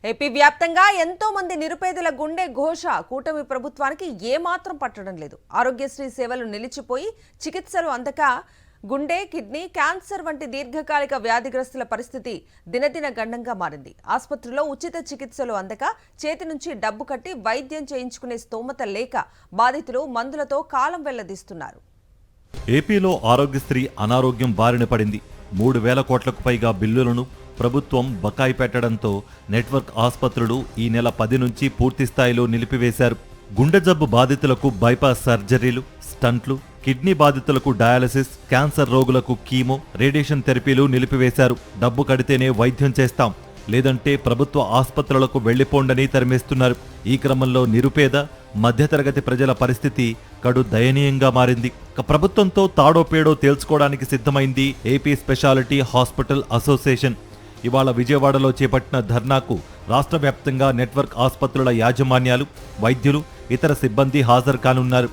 AP వ్యాప్తంగా ఎంతో మంది నిరుపేదల గుండె ఘోష కూటమి ప్రభుత్వానికి ఏమాత్రం పట్టడం లేదు. ఆరోగ్యశ్రీ సేవలు నిలిచిపోయి చికిత్సలు అందక గుండె, కిడ్నీ, క్యాన్సర్ వంటి దీర్ఘకాలిక వ్యాధిగ్రస్తుల పరిస్థితి దినదిన గండంగా మారింది. ఆసుపత్రిలో ఉచిత చికిత్సలు అందక చేతి నుంచి డబ్బు కట్టి వైద్యం చేయించుకునే స్తోమత లేక బాధితులు మందులతో కాలం వెళ్లదీస్తున్నారు. ఏపీలో ఆరోగ్యశ్రీ అనారోగ్యం బారిన పడింది. 3,000 కోట్లకు పైగా బిల్లులను ప్రభుత్వం బకాయి పెట్టడంతో నెట్వర్క్ ఆసుపత్రులు ఈ నెల 10 నుంచి పూర్తి స్థాయిలో నిలిపివేశారు. గుండె జబ్బు బాధితులకు బైపాస్ సర్జరీలు, స్టంట్లు, కిడ్నీ బాధితులకు డయాలసిస్, క్యాన్సర్ రోగులకు కీమో, రేడియేషన్ థెరపీలు నిలిపివేశారు. డబ్బు కడితేనే వైద్యం చేస్తాం, లేదంటే ప్రభుత్వ ఆసుపత్రులకు వెళ్లిపోండని తరిమేస్తున్నారు. ఈ క్రమంలో నిరుపేద, మధ్యతరగతి ప్రజల పరిస్థితి కడు దయనీయంగా మారింది. ప్రభుత్వంతో తాడో పేడో తేల్చుకోవడానికి సిద్ధమైంది ఏపీ స్పెషాలిటీ హాస్పిటల్ అసోసియేషన్. ఇవాళ విజయవాడలో చేపట్టిన ధర్నాకు రాష్ట్ర వ్యాప్తంగా నెట్వర్క్ ఆసుపత్రుల యాజమాన్యాలు, వైద్యులు, ఇతర సిబ్బంది హాజరు కానున్నారు.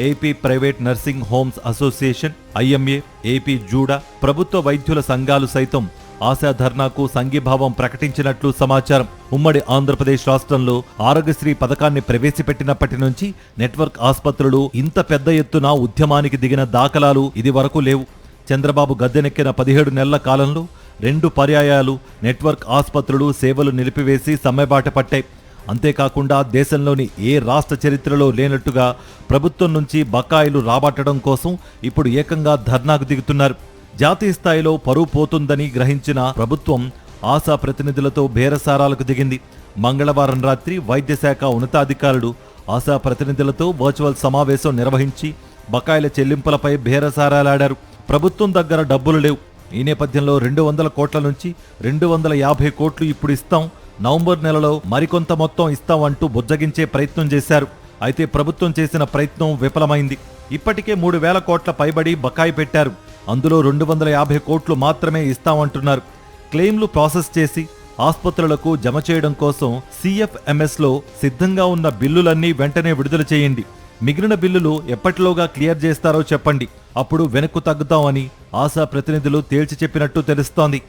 AP private nursing homes association, IMA, AP JUDA, ప్రభుత్వ వైద్యుల సంఘాలు సైతం ఆశా ధర్నాకు సంఘీభావం ప్రకటించినట్లు సమాచారం. ఉమ్మడి ఆంధ్రప్రదేశ్ రాష్ట్రంలో ఆరోగ్యశ్రీ పథకాన్ని ప్రవేశపెట్టినప్పటి నుంచి నెట్వర్క్ ఆసుపత్రులు ఇంత పెద్ద ఎత్తున ఉద్యమానికి దిగిన దాఖలాలు ఇది వరకు లేవు. చంద్రబాబు గద్దెనెక్కిన 17 నెలల కాలంలో 2 పర్యాయాలు నెట్వర్క్ ఆసుపత్రులు సేవలు నిలిపివేసి సమ్మెబాట పట్టాయి. అంతేకాకుండా దేశంలోని ఏ రాష్ట్ర చరిత్రలో లేనట్టుగా ప్రభుత్వం నుంచి బకాయిలు రాబట్టడం కోసం ఇప్పుడు ఏకంగా ధర్నాకు దిగుతున్నారు. జాతీయ స్థాయిలో పరువు పోతుందని గ్రహించిన ప్రభుత్వం ఆశా ప్రతినిధులతో బేరసారాలకు దిగింది. మంగళవారం రాత్రి వైద్య శాఖ ఉన్నతాధికారులు ఆశా ప్రతినిధులతో వర్చువల్ సమావేశం నిర్వహించి బకాయిల చెల్లింపులపై బేరసారాలాడారు. ప్రభుత్వం దగ్గర డబ్బులు లేవు. ఈ నేపథ్యంలో 200 కోట్ల నుంచి 250 కోట్లు ఇప్పుడు ఇస్తాం, నవంబర్ నెలలో మరికొంత మొత్తం ఇస్తాం అంటూ బుజ్జగించే ప్రయత్నం చేశారు. అయితే ప్రభుత్వం చేసిన ప్రయత్నం విఫలమైంది. ఇప్పటికే 3,000 కోట్ల పైబడి బకాయి పెట్టారు. అందులో 250 కోట్లు మాత్రమే ఇస్తామంటున్నారు. క్లెయిమ్లు ప్రాసెస్ చేసి ఆసుపత్రులకు జమ చేయడం కోసం CFMSలో సిద్ధంగా ఉన్న బిల్లులన్నీ వెంటనే విడుదల చేయండి. మిగిలిన బిల్లులు ఎప్పటిలోగా క్లియర్ చేస్తారో చెప్పండి, అప్పుడు వెనక్కు తగ్గుతామని ఆశా ప్రతినిధులు తేల్చి చెప్పినట్టు తెలుస్తోంది.